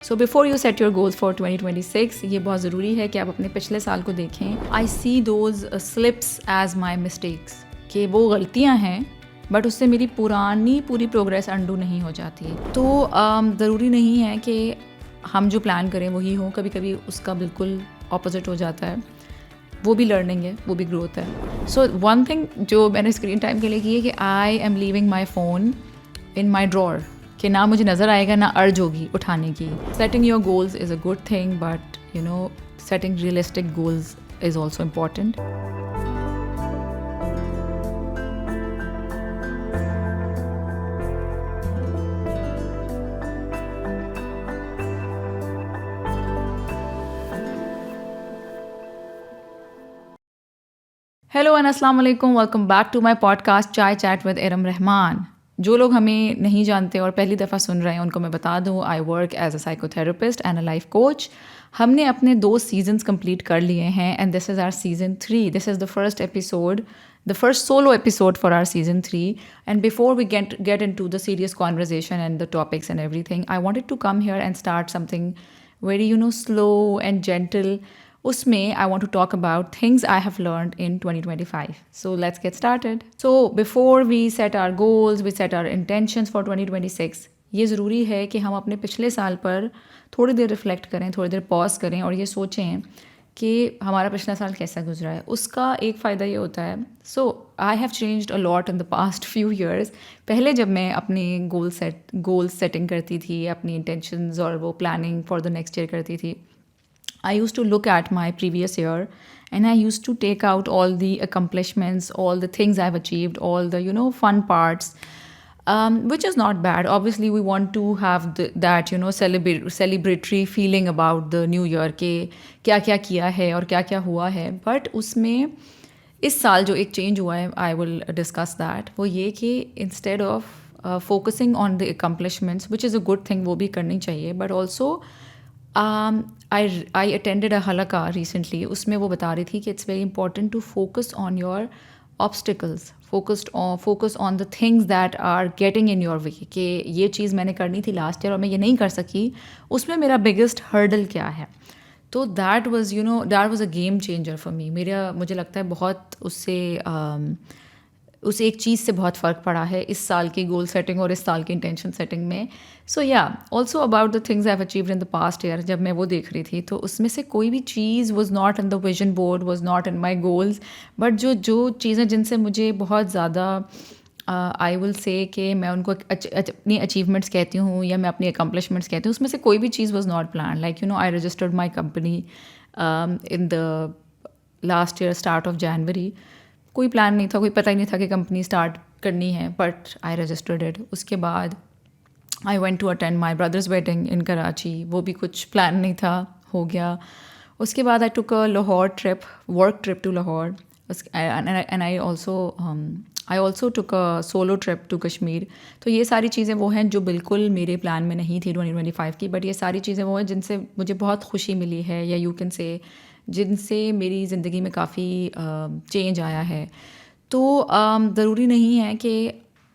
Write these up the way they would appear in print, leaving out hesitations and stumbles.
So before you set your goals for 2026 یہ بہت ضروری ہے کہ آپ اپنے پچھلے سال کو دیکھیں. I see those slips as my mistakes کہ وہ غلطیاں ہیں بٹ اس سے میری پوری پروگریس انڈو نہیں ہو جاتی. تو ضروری نہیں ہے کہ ہم جو پلان کریں وہی ہوں, کبھی کبھی اس کا بالکل اپوزٹ ہو جاتا ہے. وہ بھی لرننگ ہے, وہ بھی گروتھ ہے. سو ون تھنگ جو میں نے اسکرین ٹائم کے لیے کی ہے کہ I am leaving my phone in my drawer, کہ نہ مجھے نظر آئے گا نہ ارج ہوگی اٹھانے کی. Setting your goals is a good thing but setting realistic goals is also important. Hello and السلام علیکم, welcome back to my podcast Chai chat with Iram Rahman. جو لوگ ہمیں نہیں جانتے اور پہلی دفعہ سن رہے ہیں ان کو میں بتا دوں, I work as a psychotherapist and a life coach. ہم نے اپنے 2 سیزنس کمپلیٹ کر لیے ہیں and this is our season 3. This is the first episode, the first solo episode for our season 3. And before we get into the serious conversation and the topics and everything, I wanted to come here and start something very slow and gentle. اس میں I want to talk about things I have learned in 2025. So let's get started. So before we set our goals, we set our intentions for 2026, یہ ضروری ہے کہ ہم اپنے پچھلے سال پر تھوڑی دیر ریفلیکٹ کریں, تھوڑی دیر پاز کریں اور یہ سوچیں کہ ہمارا پچھلا سال کیسا گزرا ہے. اس کا ایک فائدہ یہ ہوتا ہے, so I have changed a lot in the past few years. پہلے جب میں اپنے گول سیٹنگ کرتی تھی, اپنی انٹینشنز اور وہ planning for the next year کرتی تھی, I used to look at my previous year and I used to take out all the accomplishments, all the things I've achieved, all the fun parts, which is not bad. Obviously we want to have that celebratory feeling about the new year کہ کیا کیا کیا ہے اور کیا کیا ہوا ہے. بٹ اس میں اس سال جو ایک چینج ہوا ہے, I will discuss that, وہ یہ کہ instead of focusing on the accomplishments, which is a good thing, وہ بھی کرنی چاہیے, but also I attended a halaka recently. اس میں وہ بتا رہی تھی کہ it's very important to focus on your obstacles, focus on the things that are getting in your way, کہ یہ چیز میں نے کرنی تھی لاسٹ ایئر اور میں یہ نہیں کر سکی, اس میں میرا بگیسٹ ہرڈل کیا ہے. تو that was a game changer for me. مجھے لگتا ہے بہت اس ایک چیز سے بہت فرق پڑا ہے اس سال کی گول سیٹنگ اور اس سال کی انٹینشن سیٹنگ میں. سو یا also about the things I have achieved in the past year. جب میں وہ دیکھ رہی تھی تو اس میں سے کوئی بھی چیز was not in the vision board, was not in my goals, but جو چیزیں جن سے مجھے بہت زیادہ آئی ول سے کہ میں ان کو اپنی اچیومنٹس کہتی ہوں یا میں اپنی اکمپلشمنٹس کہتی ہوں, اس میں سے کوئی بھی چیز was not plan. Like I registered my company in the last year start of January. کوئی پلان نہیں تھا, کوئی پتہ ہی نہیں تھا کہ کمپنی اسٹارٹ کرنی ہے, بٹ آئی رجسٹرڈ اٹ. اس کے بعد I went to attend my brother's wedding in Karachi. وہ بھی کچھ پلان نہیں تھا, ہو گیا. اس کے بعد I took a Lahore trip, work trip to Lahore. And I also took a solo trip to Kashmir. تو یہ ساری چیزیں وہ ہیں جو بالکل میرے پلان میں نہیں تھی 2025 کی, بٹ یہ ساری چیزیں وہ ہیں جن سے مجھے بہت خوشی ملی ہے, یا یو کین سے جن سے میری زندگی میں کافی چینج آیا ہے. تو ضروری نہیں ہے کہ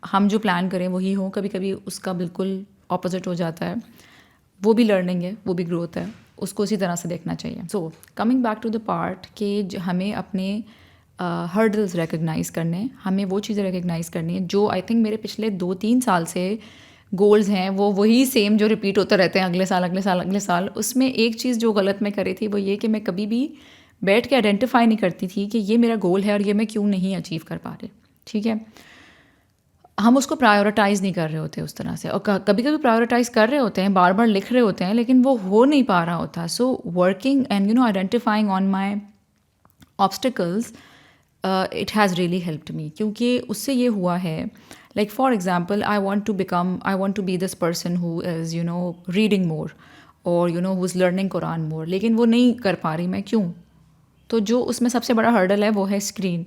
ہم جو پلان کریں وہی ہوں, کبھی کبھی اس کا بالکل اپوزٹ ہو جاتا ہے. وہ بھی لرننگ ہے, وہ بھی گروتھ ہے, اس کو اسی طرح سے دیکھنا چاہیے. So coming back to the part کہ ہمیں اپنے ہرڈلز ریکگنائز کرنے, ہمیں وہ چیزیں ریکگنائز کرنی ہیں جو آئی تھنک میرے پچھلے 2-3 سال سے گولز ہیں, وہی سیم جو ریپیٹ ہوتے رہتے ہیں اگلے سال. اس میں ایک چیز جو غلط میں کری تھی وہ یہ کہ میں کبھی بھی بیٹھ کے آئیڈینٹیفائی نہیں کرتی تھی کہ یہ میرا گول ہے اور یہ میں کیوں نہیں اچیو کر پا رہے. ٹھیک ہے, ہم اس کو پرائیورٹائز نہیں کر رہے ہوتے اس طرح سے, اور کبھی کبھی پرائیورٹائز کر رہے ہوتے ہیں, بار بار لکھ رہے ہوتے ہیں, لیکن وہ ہو نہیں پا رہا ہوتا. So working and identifying on my obstacles, it has really helped me. کیونکہ اس سے یہ ہوا ہے, like for example I want to be this person who is reading more or who is learning Quran more, لیکن وہ نہیں کر پا رہی میں. کیوں؟ تو جو اس میں سب سے بڑا ہرڈل ہے وہ ہے screen.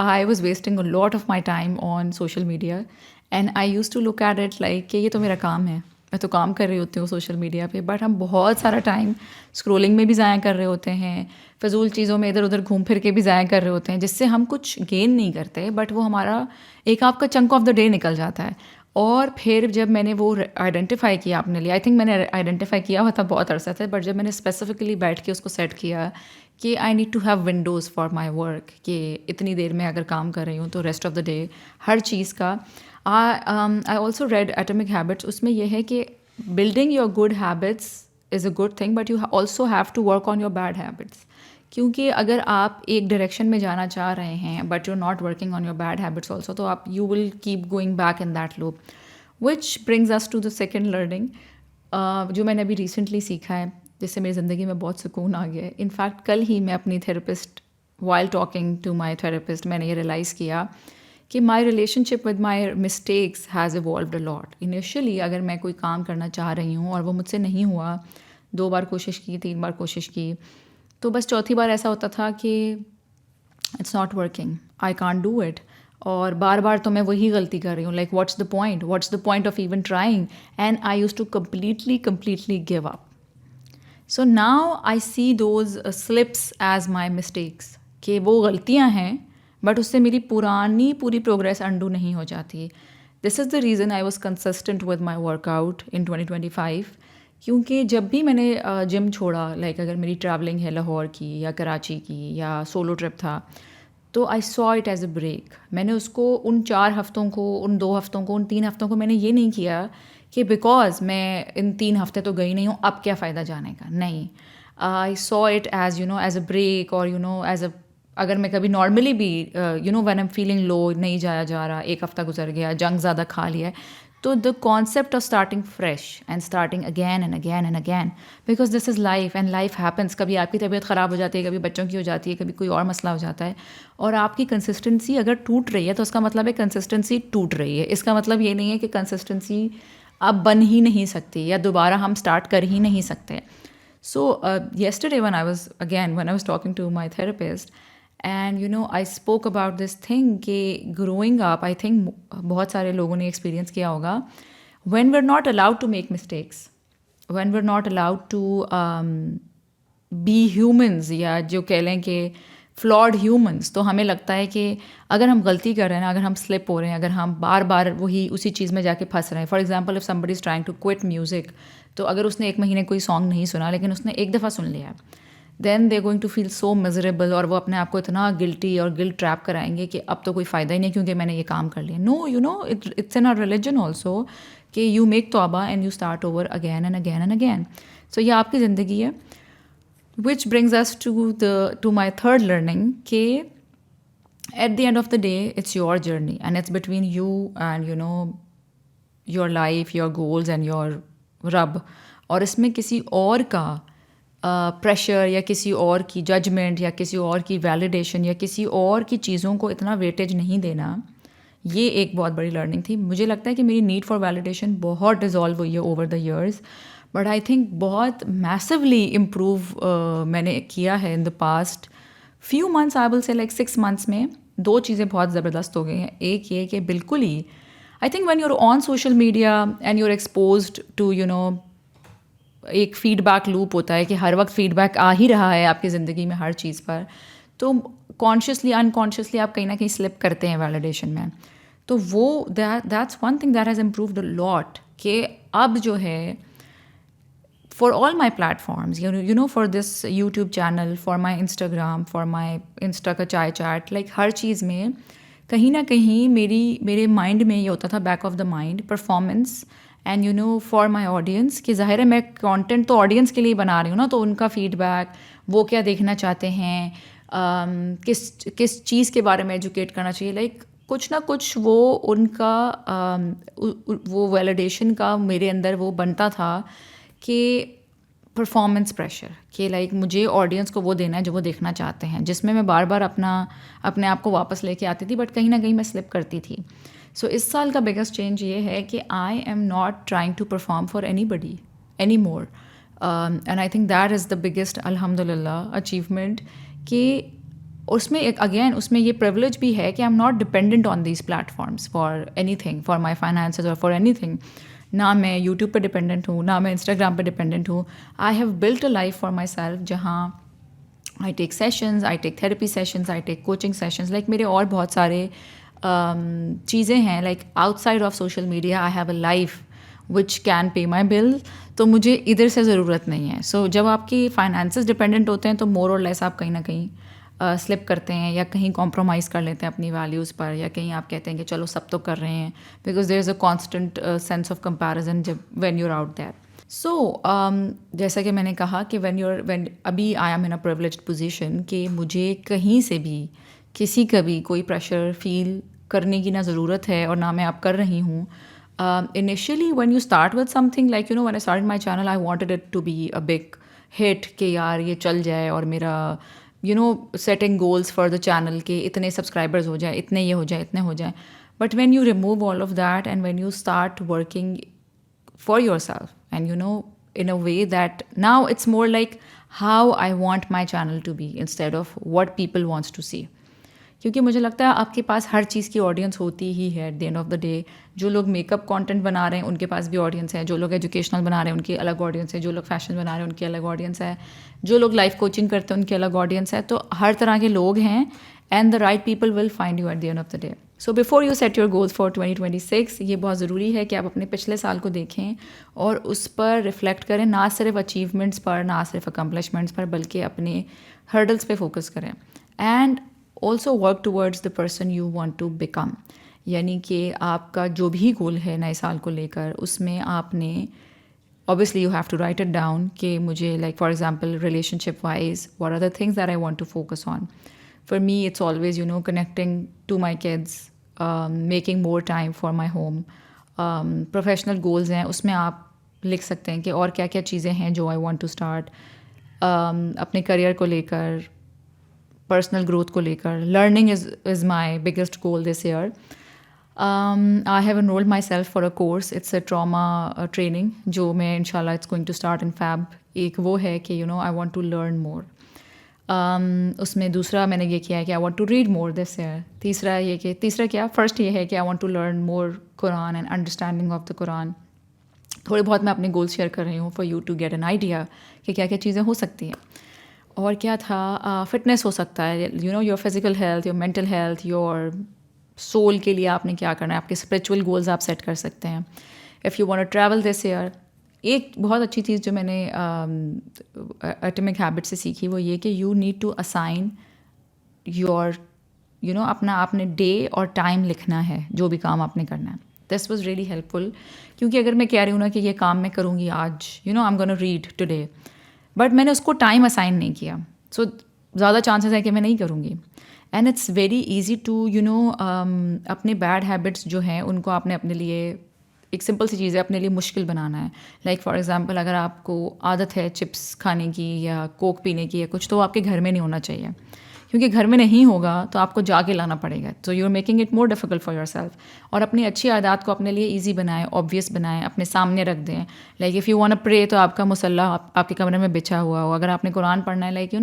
I was wasting a lot of my time on social media and I used to look at it like کہ یہ تو میرا کام ہے, میں تو کام کر رہی ہوتی ہوں سوشل میڈیا پہ, بٹ ہم بہت سارا ٹائم اسکرولنگ میں بھی ضائع کر رہے ہوتے ہیں, فضول چیزوں میں ادھر ادھر گھوم پھر کے بھی ضائع کر رہے ہوتے ہیں, جس سے ہم کچھ گین نہیں کرتے, بٹ وہ ہمارا ایک آپ کا چنک آف دا ڈے نکل جاتا ہے. اور پھر جب میں نے وہ آئیڈینٹیفائی کیا اپنے لیے، آئی تھنک میں نے آئیڈینٹیفائی کیا ہوا تھا بہت عرصہ سے، بٹ جب میں نے اسپیسیفکلی بیٹھ کے اس کو سیٹ کیا کہ I need to have windows for my work, کہ اتنی دیر میں اگر کام کر رہی ہوں تو ریسٹ آف دا ڈے ہر چیز کا. I also read atomic habits, اس میں یہ ہے کہ building your good habits is a good thing, but you also have to work on your bad habits. کیونکہ اگر آپ ایک ڈائریکشن میں جانا چاہ رہے ہیں but you are not working on your bad habits also, تو آپ you will keep going back in that loop. Which brings us to the second learning, جو میں نے ابھی ریسنٹلی سیکھا ہے، جس سے میری زندگی میں بہت سکون آ گیا ہے. انفیکٹ کل ہی میں اپنی therapist, while talking to my therapist, میں نے یہ ریئلائز کیا کہ my relationship with my mistakes has evolved a lot. Initially اگر میں کوئی کام کرنا چاہ رہی ہوں اور وہ مجھ سے نہیں ہوا، 2 بار کوشش کی، 3 بار کوشش کی، تو بس چوتھی بار ایسا ہوتا تھا کہ it's not working, I can't do it. اور بار بار تو میں وہی غلطی کر رہی ہوں، like what's the point of even trying, and I used to completely gave up. So now I see those slips as my mistakes, کہ وہ غلطیاں ہیں بٹ اس سے میری پوری پروگریس انڈو نہیں ہو جاتی. This is the reason I was consistent with my workout in 2025. کیونکہ جب بھی میں نے جم چھوڑا، لائک اگر میری ٹریولنگ ہے لاہور کی یا کراچی کی یا سولو ٹرپ تھا، تو I saw it as a break. میں نے اس کو ان 4 ہفتوں کو، ان 2 ہفتوں کو، ان 3 ہفتوں کو میں نے یہ نہیں کیا کہ بیکاز میں ان 3 ہفتے تو گئی نہیں ہوں اب کیا فائدہ جانے کا. نہیں، I saw it as as a break, اور ایز اے، اگر میں کبھی نارملی بھی وین ایم فیلنگ لو نہیں جایا جا رہا، 1 ہفتہ گزر گیا، جنک زیادہ کھا لیا ہے، تو the concept of starting fresh and starting again and again and again, because this is life and life happens. کبھی آپ کی طبیعت خراب ہو جاتی ہے، کبھی بچوں کی ہو جاتی ہے، کبھی کوئی اور مسئلہ ہو جاتا ہے، اور آپ کی کنسسٹنسی اگر ٹوٹ رہی ہے تو اس کا مطلب ہے کنسسٹنسی ٹوٹ رہی ہے. اس کا مطلب یہ نہیں ہے کہ کنسسٹنسی اب بن ہی نہیں سکتی یا دوبارہ ہم اسٹارٹ کر ہی نہیں سکتے. سو yesterday when I was talking to my therapist, and I spoke about this thing کہ growing up, I think بہت سارے لوگوں نے ایکسپیرینس کیا ہوگا, when we're not allowed to make mistakes, when we're not allowed to be humans, یا جو کہہ لیں کہ فلاڈ ہیومنس, تو ہمیں لگتا ہے کہ اگر ہم غلطی کر رہے ہیں, اگر ہم سلپ ہو رہے ہیں, اگر ہم بار بار اسی چیز میں جا کے پھنس رہے ہیں. For example, if somebody is trying to quit music, تو اگر اس نے 1 مہینے کوئی سانگ نہیں سنا لیکن اس نے 1 دفعہ سن لیا, then they going to feel so miserable, اور وہ اپنے آپ کو اتنا گلٹی اور گلٹ ٹریپ کرائیں گے کہ اب تو کوئی فائدہ ہی نہیں کیونکہ میں نے یہ کام کر لیا. No, it's in our religion also کہ یو میک توبہ and you start over again and again and again. So یہ آپ کی زندگی ہے. Which brings us to my third learning, کہ at the end of the day it's your journey and it's between you and your life, your goals and your رب. اور اس میں کسی اور کا پریشر یا کسی اور کی ججمنٹ یا کسی اور کی ویلیڈیشن یا کسی اور کی چیزوں کو اتنا ویٹیج نہیں دینا. یہ ایک بہت بڑی لرننگ تھی. مجھے لگتا ہے کہ میری نیڈ فار ویلیڈیشن بہت ڈیزالو ہوئی ہے over the years, but I think بہت میسولی امپروو میں نے کیا ہے ان دا پاسٹ فیو منتھس. آئی ول سے لائک 6 months میں 2 چیزیں بہت زبردست ہو گئی ہیں. ایک یہ کہ بالکل ہی I think when you are on social media and you are exposed to ایک فیڈ بیک لوپ ہوتا ہے کہ ہر وقت فیڈ بیک آ ہی رہا ہے آپ کی زندگی میں ہر چیز پر, تو کانشیسلی انکانشیسلی آپ کہیں نہ کہیں سلپ کرتے ہیں ویلیڈیشن میں. تو وہ that's one thing that has improved a lot, کہ اب جو ہے for all my platforms, for this YouTube channel, for my Instagram, for my Insta کا chai chat, like ہر چیز میں کہیں نہ کہیں میرے مائنڈ میں یہ ہوتا تھا, back of the mind, performance and for my audience, کہ ظاہر ہے میں کانٹینٹ تو آڈینس کے لیے بنا رہی ہوں نا, تو ان کا فیڈ بیک, وہ کیا دیکھنا چاہتے ہیں, کس چیز کے بارے میں ایجوکیٹ کرنا چاہیے, لائک کچھ نہ کچھ وہ ان کا وہ ویلیڈیشن کا میرے اندر وہ بنتا تھا کہ پرفارمنس پریشر, کہ لائک مجھے آڈینس کو وہ دینا ہے جو وہ دیکھنا چاہتے ہیں, جس میں میں بار بار اپنے آپ کو واپس لے کے آتی تھی, بٹ کہیں نہ کہیں میں سلپ کرتی تھی. سو اس سال کا بگیسٹ چینج یہ ہے کہ I am not trying to perform for anybody anymore, and I think that is the biggest الحمد للہ اچیومنٹ, کہ اس میں اس میں یہ پریولیج بھی ہے کہ I am not dependent on these platforms for any thing, for my finances اور فار اینی تھنگ. نہ میں یوٹیوب پہ ڈپینڈنٹ ہوں, نہ میں انسٹاگرام پہ ڈپینڈنٹ ہوں. I have built a life for myself, جہاں I take sessions, I take therapy sessions, I take coaching sessions, like میرے اور بہت سارے چیزیں ہیں like outside of social media I have a life which can pay my bill, تو مجھے ادھر سے ضرورت نہیں ہے. سو جب آپ کی فائنانسز ڈپینڈنٹ ہوتے ہیں تو مور اور لیس آپ کہیں نہ کہیں سلپ کرتے ہیں یا کہیں کمپرومائز کر لیتے ہیں اپنی ویلیوز پر, یا کہیں آپ کہتے ہیں کہ چلو سب تو کر رہے ہیں, because there is a constant sense of comparison جب when you are out there. So جیسا کہ میں نے کہا کہ وین ابھی I am in a privileged position کہ مجھے کہیں سے بھی کسی کا بھی کوئی پریشر فیل کرنے کی نہ ضرورت ہے اور نہ میں اب کر رہی ہوں. Initially when you start with something like when I start my channel I wanted it to be a big hit کہ یار یہ چل جائے اور میرا setting goals for the channel کہ اتنے سبسکرائبرز ہو جائیں, اتنے یہ ہو جائیں, اتنے ہو جائیں. But when you remove all of that and when you start working for yourself and in a way that now it's more like how I want my channel to be instead of what people wants to see. کیونکہ مجھے لگتا ہے آپ کے پاس ہر چیز کی audience ہوتی ہی ہے at the end of the day. جو لوگ میک اپ کانٹینٹ بنا رہے ہیں ان کے پاس بھی آڈینس ہے, جو لوگ ایجوکیشنل بنا رہے ہیں ان کی الگ آڈینس ہے, جو لوگ فیشن بنا رہے ہیں ان کی الگ آڈینس ہے, جو لوگ لائف کوچنگ کرتے ہیں ان کی الگ آڈینس ہے. تو ہر طرح کے لوگ ہیں and the right people will find you at the end of the day. So before you set your goals for 2026 یہ بہت ضروری ہے کہ آپ اپنے پچھلے سال کو دیکھیں اور اس پر ریفلیکٹ کریں, نہ صرف اچیومنٹس پر, نہ صرف اکمپلشمنٹس پر, بلکہ اپنے ہرڈلس پہ فوکس کریں. And also work towards the person you want to become, یعنی کہ آپ کا جو بھی گول ہے نئے سال کو لے کر اس میں آپ نے obviously you have to write it down کہ مجھے like for example relationship wise what are the things that I want to focus on. For me it's always connecting to my kids, making more time for my home. Professional goals ہیں اس میں آپ لکھ سکتے ہیں کہ اور کیا کیا چیزیں ہیں جو I want to start, اپنے کریئر کو لے کر, پرسنل گروتھ کو لے کر. Learning is my biggest goal this year. I have enrolled myself for a course. It's a trauma training جو میں انشاءاللہ it's going to start in Feb. ایک وہ ہے کہ I want to learn more. اس میں دوسرا میں نے یہ کیا ہے کہ I want to read more this year. First یہ ہے کہ I want to learn more Quran and understanding of the Quran. تھوڑے بہت میں اپنے گولس شیئر کر رہی ہوں for you to get an idea کہ کیا کیا چیزیں ہو سکتی ہیں. اور کیا تھا, فٹنس ہو سکتا ہے, your physical health, your mental health, your soul کے لیے آپ نے کیا کرنا ہے, آپ کے اسپریچول گولز آپ سیٹ کر سکتے ہیں. If you want to travel this year, ایک بہت اچھی چیز جو میں نے ایٹمک ہیبٹ سے سیکھی وہ یہ کہ you need to assign your اپنا آپ نے ڈے اور ٹائم لکھنا ہے جو بھی کام آپ نے کرنا ہے. دس واز ریئلی ہیلپ فل, کیونکہ اگر میں کہہ رہی ہوں نا کہ یہ کام میں کروں گی آج, I am gonna read today, but میں نے اس کو ٹائم اسائن نہیں کیا, سو زیادہ چانسز ہے کہ میں نہیں کروں گی. And it's very easy to اپنے بیڈ ہیبٹس جو ہیں ان کو آپ نے اپنے لیے, ایک سمپل سی چیز ہے, اپنے لیے مشکل بنانا ہے. لائک فار ایگزامپل اگر آپ کو عادت ہے چپس کھانے کی یا کوک پینے کی یا کچھ, تو آپ کے گھر میں نہیں ہونا چاہیے, کیونکہ گھر میں نہیں ہوگا تو آپ کو جا کے لانا پڑے گا. تو you are making it more difficult for yourself. اور اپنی اچھی عادات کو اپنے لیے ایزی بنائیں, آبویس بنائیں, اپنے سامنے رکھ دیں. Like if you want to pray تو آپ کا مصلی آپ کے کمرے میں بچھا ہوا ہو. اگر آپ نے قرآن پڑھنا ہے, like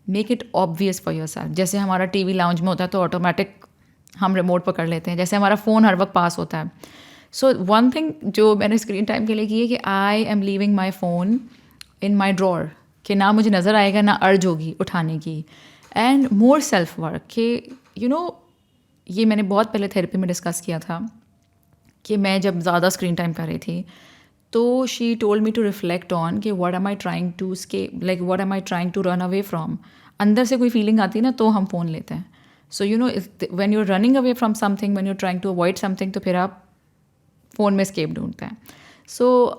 make it obvious for your self. جیسے ہمارا ٹی وی لاؤنج میں ہوتا ہے تو آٹومیٹک ہم ریموٹ پکڑ لیتے ہیں, جیسے ہمارا فون ہر وقت پاس ہوتا ہے. سو ون تھنگ جو میں نے اسکرین ٹائم کے لیے کی ہے کہ I am leaving my phone in my drawer, کہ نہ مجھے نظر آئے گا نہ ارج ہوگی اٹھانے کی. اینڈ مور سیلف ورک کہ یہ میں نے بہت پہلے تھیراپی میں ڈسکس کیا تھا کہ میں جب زیادہ اسکرین ٹائم کر رہی تھی تو she told me to reflect on کہ what am I trying to escape, like what am I trying to run away from. اندر سے کوئی فیلنگ آتی ہے نا تو ہم فون لیتے ہیں. So when you running away from something, when you trying to avoid something, تو پھر آپ فون میں اسکیپ ڈھونڈتے ہیں. So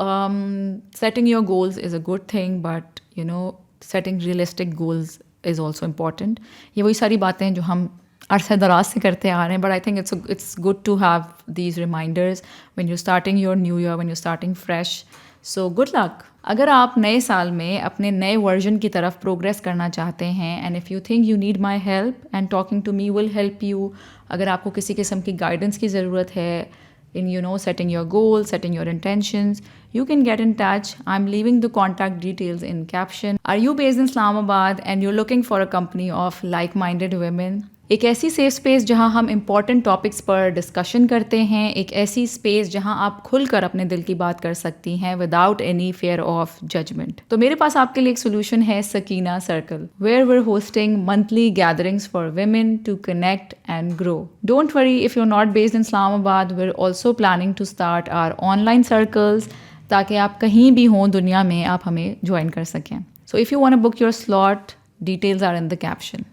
setting your goals is a good thing, but setting realistic goals is also important. یہ وہی ساری باتیں ہیں جو ہم عرصہ دراز سے کرتے آ رہے ہیں, but I think it's good to have these reminders when you starting your new year, when you starting fresh. So good luck. اگر آپ نئے سال میں اپنے نئے ورژن کی طرف پروگریس کرنا چاہتے ہیں, and if you think you need my help and talking to me will help you, اگر آپ کو کسی قسم کی گائیڈنس کی ضرورت ہے in setting your goals, setting your intentions, you can get in touch. I'm leaving the contact details in caption. Are you based in Islamabad and you're looking for a company of like-minded women ایک ایسی safe space جہاں ہم important topics پر discussion کرتے ہیں، ایک ایسی space جہاں آپ کھل کر اپنے دل کی بات کر سکتی ہیں without any fear of judgement. تو میرے پاس آپ کے لیے ایک سولوشن ہے، Sakina circle, where where hosting monthly gatherings for women to connect and grow. Don't worry if you are not based in Islamabad, we are also planning to start our online circles, تاکہ آپ کہیں بھی ہوں دنیا میں آپ ہمیں join کر سکیں. So if you want to book your slot, details are in the caption.